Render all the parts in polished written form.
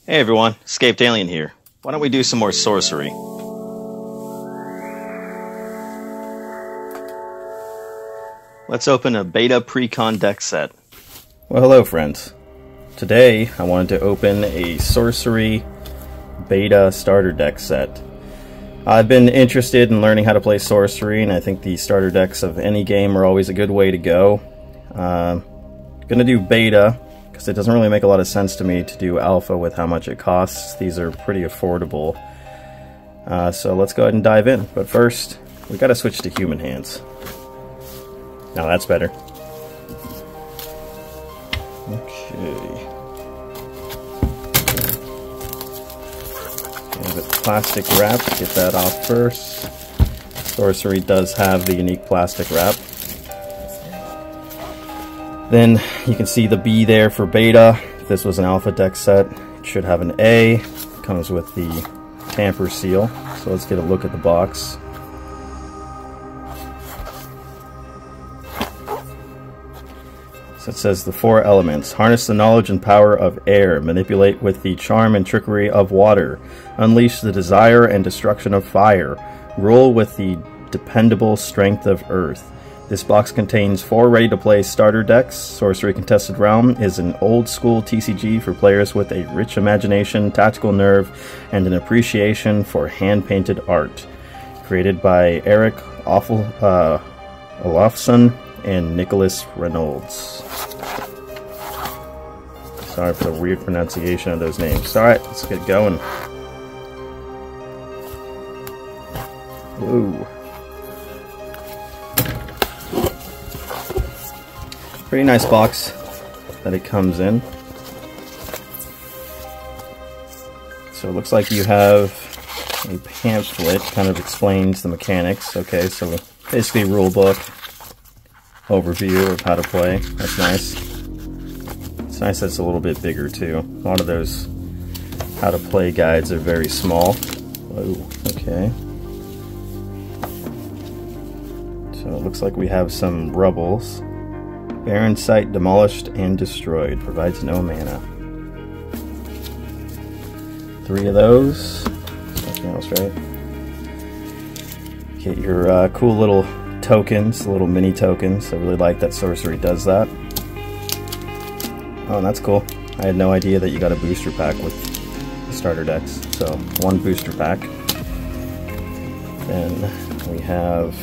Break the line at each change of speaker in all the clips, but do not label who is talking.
Hey everyone, Escaped Alien here. Why don't we do some more sorcery? Let's open a beta precon deck set.
Well, hello friends. Today I wanted to open a Sorcery Beta starter deck set. I've been interested in learning how to play sorcery, and I think the starter decks of any game are always a good way to go. Gonna do beta because it doesn't really make a lot of sense to me to do alpha with how much it costs. These are pretty affordable. So let's go ahead and dive in. But first, we gotta switch to human hands. Now that's better. Okay. Have it plastic wrapped. Get that off first. Sorcery does have the unique plastic wrap. Then you can see the B there for beta. If this was an alpha deck set, it should have an A. It comes with the tamper seal. So let's get a look at the box. So it says the 4 elements. Harness the knowledge and power of air. Manipulate with the charm and trickery of water. Unleash the desire and destruction of fire. Rule with the dependable strength of earth. This box contains 4 ready-to-play starter decks. Sorcery Contested Realm is an old-school TCG for players with a rich imagination, tactical nerve, and an appreciation for hand-painted art. Created by Eric Olafsson and Nicholas Reynolds. Sorry for the weird pronunciation of those names. Alright, let's get going. Whoa. Pretty nice box that it comes in. So it looks like you have a pamphlet, kind of explains the mechanics. Okay, so basically rule book, overview of how to play. That's nice. It's nice that it's a little bit bigger too. A lot of those how to play guides are very small. Oh, okay. So it looks like we have some rubbles. Barren site demolished and destroyed. Provides no mana. 3 of those. Nothing else, right? Get your cool little tokens, little mini tokens. I really like that Sorcery does that. Oh, that's cool. I had no idea that you got a booster pack with the starter decks. So, 1 booster pack. Then we have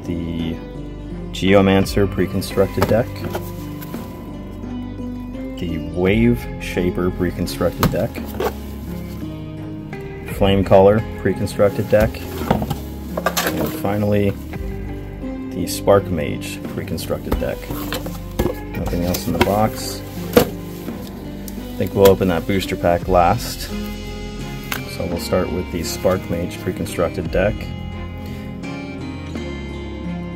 the Geomancer Preconstructed deck, the Wave Shaper Preconstructed deck, Flamecaller Preconstructed deck, and finally the Spark Mage Preconstructed deck. Nothing else in the box. I think we'll open that booster pack last. So we'll start with the Spark Mage Preconstructed deck.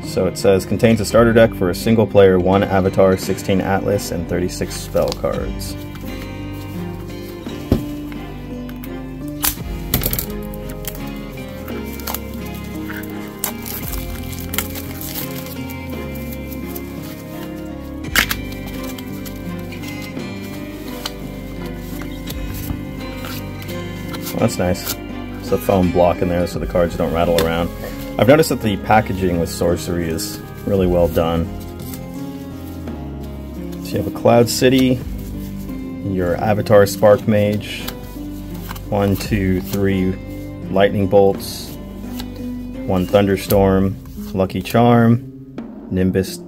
So it says, contains a starter deck for a single player, 1 avatar, 16 atlas, and 36 spell cards. Well, that's nice. There's a foam block in there so the cards don't rattle around. I've noticed that the packaging with Sorcery is really well done. So you have a Cloud City, your Avatar Spark Mage, 1, 2, 3 Lightning Bolts, 1 Thunderstorm, Lucky Charm, Nimbus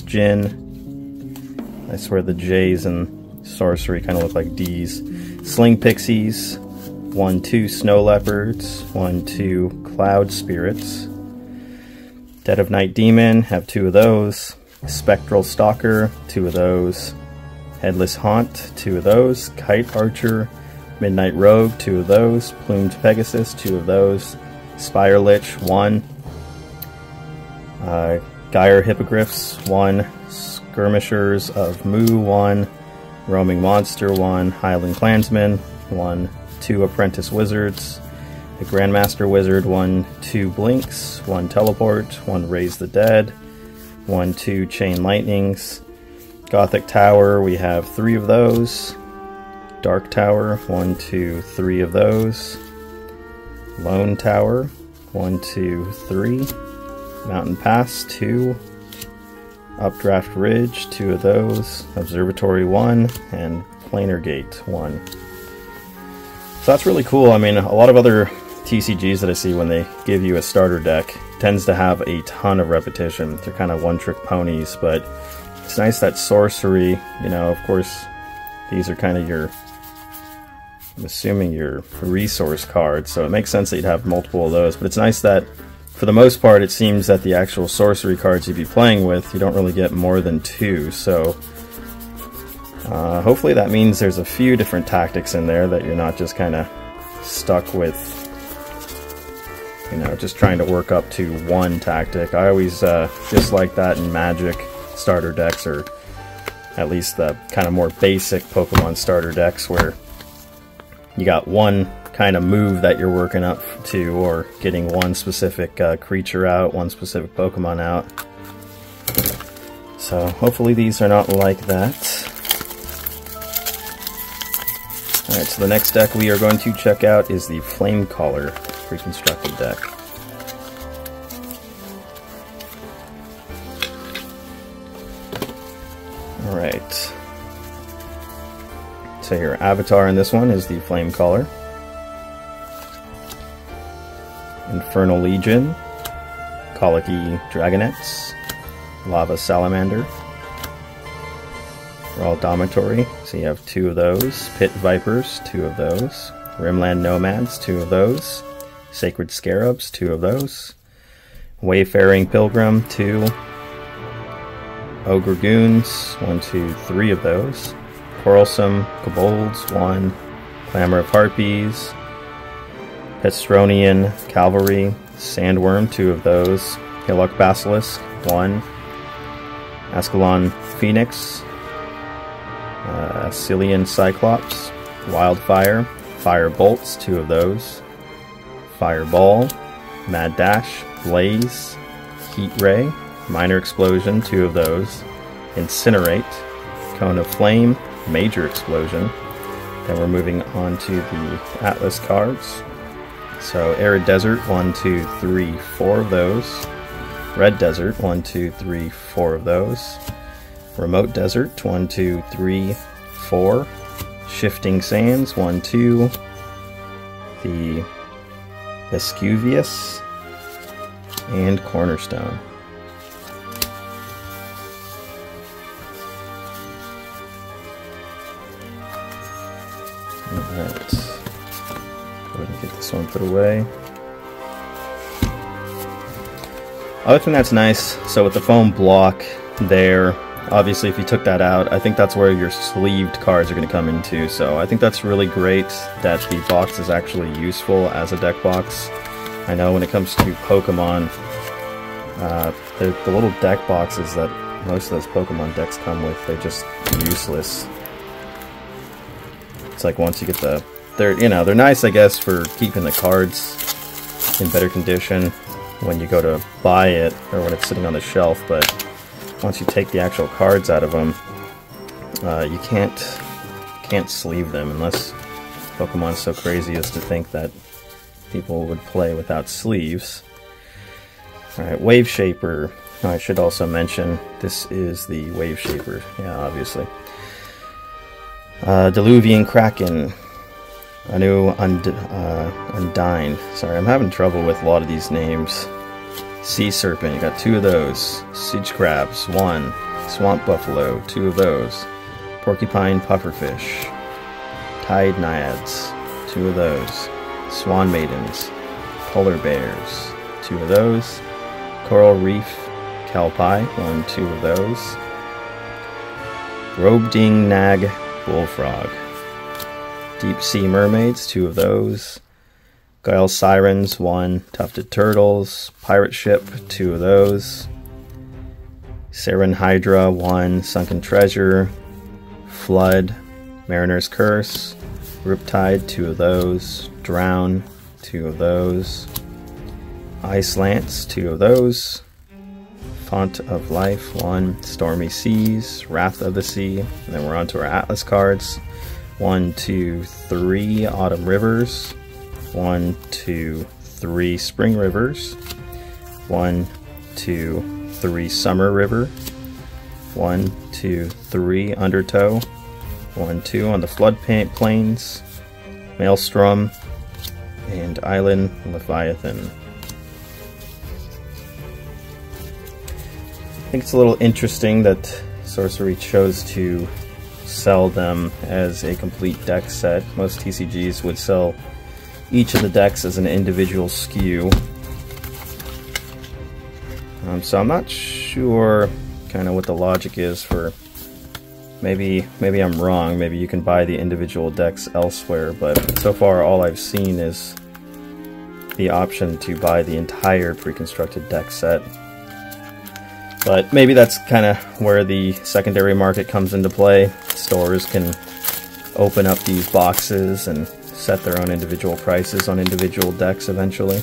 Djinn. I swear the J's in Sorcery kind of look like D's. Sling Pixies, 1, 2 Snow Leopards, 1, 2 Cloud Spirits, Dead of Night Demon, have 2 of those, Spectral Stalker, 2 of those, Headless Haunt, 2 of those, Kite Archer, Midnight Rogue, 2 of those, Plumed Pegasus, 2 of those, Spire Lich, 1, Gyre Hippogriffs, 1, Skirmishers of Mu, 1, Roaming Monster, 1, Highland Clansman, 1, 2 Apprentice Wizards, a Grandmaster Wizard, 1, 2 Blinks, 1 Teleport, 1 Raise the Dead, 1, 2 Chain Lightnings, Gothic Tower, we have 3 of those. Dark Tower, 1, 2, 3 of those. Lone Tower, 1, 2, 3. Mountain Pass, 2. Updraft Ridge, 2 of those. Observatory, 1. And Planar Gate, 1. So that's really cool. I mean, a lot of other TCGs that I see when they give you a starter deck tends to have a ton of repetition. They're kind of one-trick ponies, but it's nice that Sorcery, you know, of course, these are kind of your, I'm assuming your resource cards, so it makes sense that you'd have multiple of those, but it's nice that, for the most part, it seems that the actual Sorcery cards you'd be playing with, you don't really get more than 2, so hopefully that means there's a few different tactics in there that you're not just kind of stuck with, you know, just trying to work up to one tactic. I always dislike that in Magic starter decks, or at least the kind of more basic Pokemon starter decks where you got one kind of move that you're working up to, or getting one specific creature out, one specific Pokemon out. So hopefully these are not like that. Alright, so the next deck we are going to check out is the Flamecaller Preconstructed deck. Alright. So your avatar in this one is the Flamecaller. Infernal Legion, Colicky Dragonets, Lava Salamander, Raw Dormitory, so you have 2 of those. Pit Vipers, 2 of those. Rimland Nomads, 2 of those. Sacred Scarabs, 2 of those. Wayfaring Pilgrim, 2. Ogre Goons, 1, 2, 3 of those. Quarrelsome Kobolds, 1. Clamor of Harpies. Pestronian Cavalry, Sandworm, 2 of those. Hillock Basilisk, 1. Ascalon Phoenix. Cillian Cyclops, Wildfire, Fire Bolts, 2 of those, Fireball, Mad Dash, Blaze, Heat Ray, Minor Explosion, 2 of those, Incinerate, Cone of Flame, Major Explosion. Then we're moving on to the Atlas cards. So Arid Desert, 1, 2, 3, 4 of those. Red Desert, 1, 2, 3, 4 of those. Remote Desert, 1, 2, 3, 4. Shifting Sands, 1, 2. The Vescuvius, and Cornerstone. Alright. Go ahead and get this one put away. Other thing that's nice, so with the foam block there, obviously if you took that out, I think that's where your sleeved cards are going to come into, so I think that's really great that the box is actually useful as a deck box. I know when it comes to Pokemon, the little deck boxes that most of those Pokemon decks come with, they're just useless. It's like once you get they're nice, I guess, for keeping the cards in better condition when you go to buy it, or when it's sitting on the shelf, but once you take the actual cards out of them, you can't sleeve them unless Pokemon's so crazy as to think that people would play without sleeves. Alright, Wave Shaper. Oh, I should also mention, this is the Wave Shaper. Yeah, obviously. Diluvian Kraken. Undyne. Sorry, I'm having trouble with a lot of these names. Sea Serpent, you got 2 of those. Siege Crabs, 1. Swamp Buffalo, 2 of those. Porcupine Pufferfish. Tide Naiads, 2 of those. Swan Maidens. Polar Bears, 2 of those. Coral Reef Calpi, 1, 2 of those. Robeding Nag Bullfrog. Deep Sea Mermaids, 2 of those. Guile Sirens, 1. Tufted Turtles. Pirate Ship, 2 of those. Seren Hydra, 1. Sunken Treasure. Flood. Mariner's Curse. Riptide, 2 of those. Drown, 2 of those. Ice Lance, 2 of those. Font of Life, 1 Stormy Seas, Wrath of the Sea, and then we're on to our Atlas cards. 1, 2, 3 Autumn Rivers, 1, 2, 3 Spring Rivers, 1, 2, 3 Summer River, 1, 2, 3 Undertow, 1, 2 on the Flood Plains, Maelstrom, and Island Leviathan. I think it's a little interesting that Sorcery chose to sell them as a complete deck set. Most TCGs would sell each of the decks as an individual SKU. So I'm not sure kind of what the logic is for, maybe I'm wrong, maybe you can buy the individual decks elsewhere, but so far all I've seen is the option to buy the entire pre-constructed deck set. But maybe that's kind of where the secondary market comes into play. Stores can open up these boxes and set their own individual prices on individual decks eventually.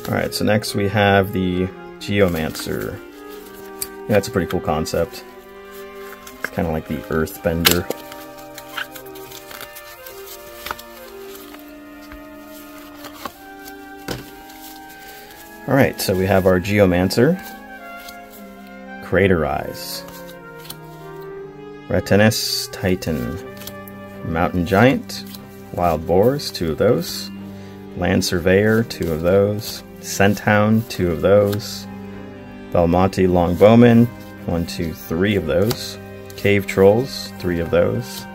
Alright, so next we have the Geomancer. Yeah, that's a pretty cool concept. It's kind of like the Earthbender. Alright, so we have our Geomancer. Craterize. Retinus Titan. Mountain Giant. Wild Boars, 2 of those. Land Surveyor, 2 of those. Scenthound, 2 of those. Belmonte Longbowman, 1, 2, 3 of those. Cave Trolls, 3 of those.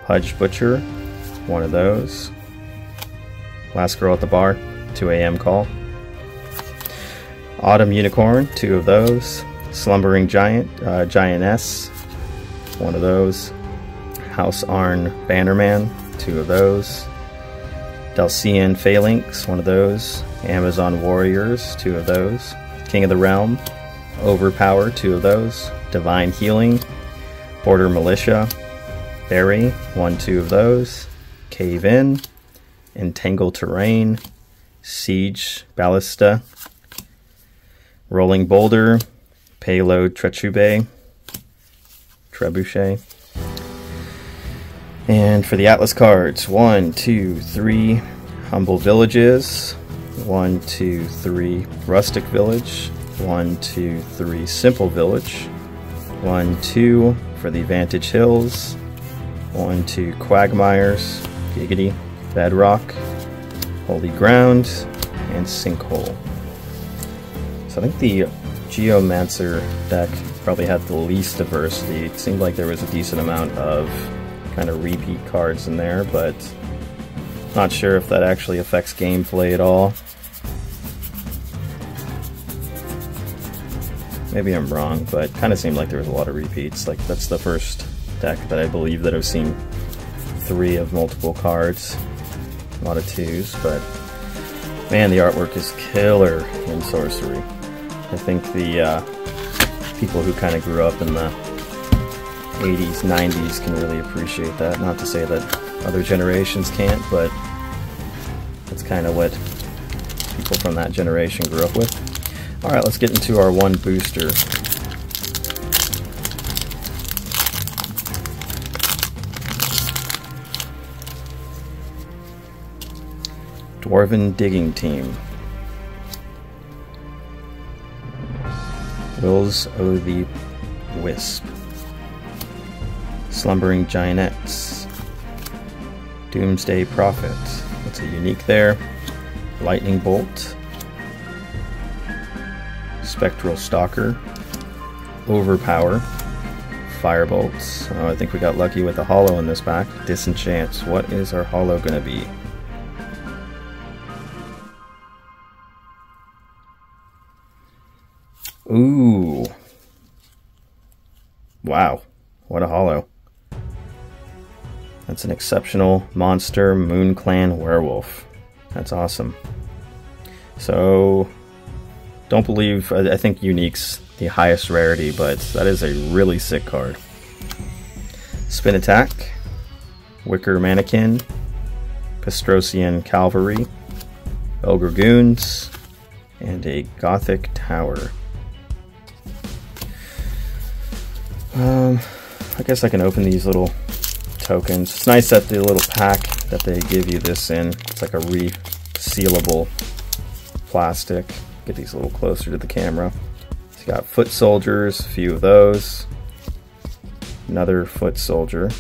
Pudge Butcher, 1 of those. Last Girl at the Bar, 2 AM call. Autumn Unicorn, 2 of those. Slumbering Giantess, 1 of those. House Arn Bannerman, 2 of those. Delcian Phalanx, 1 of those. Amazon Warriors, 2 of those. King of the Realm, Overpower, 2 of those. Divine Healing, Border Militia, Berry, 1, 2 of those. Cave In, Entangle Terrain, Siege Ballista, Rolling Boulder, Payload Trebuchet. And for the Atlas cards, 1, 2, 3 Humble Villages, 1, 2, 3 Rustic Village, 1, 2, 3 Simple Village, 1, 2 for the Vantage Hills, 1, 2 Quagmires, Giggity, Bedrock, Holy Ground, and Sinkhole. So I think the Geomancer deck probably had the least diversity. It seemed like there was a decent amount of kind of repeat cards in there, but not sure if that actually affects gameplay at all. Maybe I'm wrong, but it kind of seemed like there was a lot of repeats. Like, that's the first deck that I believe that I've seen 3 of multiple cards. A lot of 2s, but man, the artwork is killer in Sorcery. I think the people who kind of grew up in the 80s, 90s can really appreciate that. Not to say that other generations can't, but that's kind of what people from that generation grew up with. Alright, let's get into our 1 booster. Dwarven Digging Team. Wills o' the Wisp. Slumbering Giantess. Doomsday Prophet. That's a unique there. Lightning Bolt. Spectral Stalker. Overpower. Firebolts. Oh, I think we got lucky with the holo in this pack. Disenchant. What is our holo gonna be? Ooh. Wow. What a holo. That's an exceptional monster Moon Clan werewolf. That's awesome. So, don't believe, I think Unique's the highest rarity, but that is a really sick card. Spin Attack, Wicker Mannequin, Pestrosian Cavalry, Ogre Goons, and a Gothic Tower. I guess I can open these little tokens. It's nice that the little pack that they give you this in, it's like a resealable plastic. Get these a little closer to the camera. So you got foot soldiers, a few of those. Another foot soldier.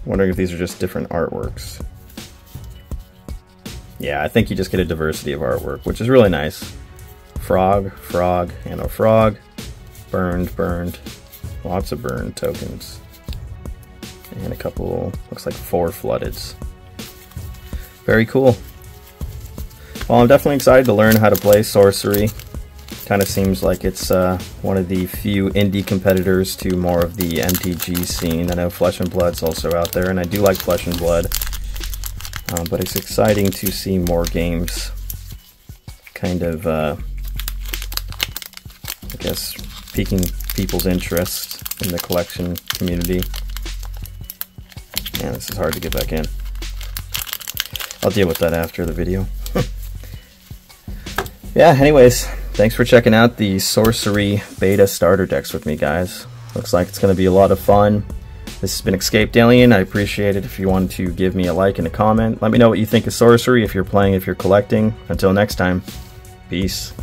Wondering if these are just different artworks. Yeah, I think you just get a diversity of artwork, which is really nice. Frog, frog, and a frog. Burned, burned. Lots of burned tokens. And a couple, looks like 4 floodeds. Very cool. Well, I'm definitely excited to learn how to play Sorcery. Kind of seems like it's one of the few indie competitors to more of the MTG scene. I know Flesh and Blood's also out there, and I do like Flesh and Blood. But it's exciting to see more games kind of, I guess, piquing people's interest in the collection community. Man, this is hard to get back in. I'll deal with that after the video. Yeah, anyways, thanks for checking out the Sorcery Beta starter decks with me, guys. Looks like it's going to be a lot of fun. This has been Escaped Alien. I appreciate it if you want to give me a like and a comment. Let me know what you think of Sorcery, if you're playing, if you're collecting. Until next time, peace.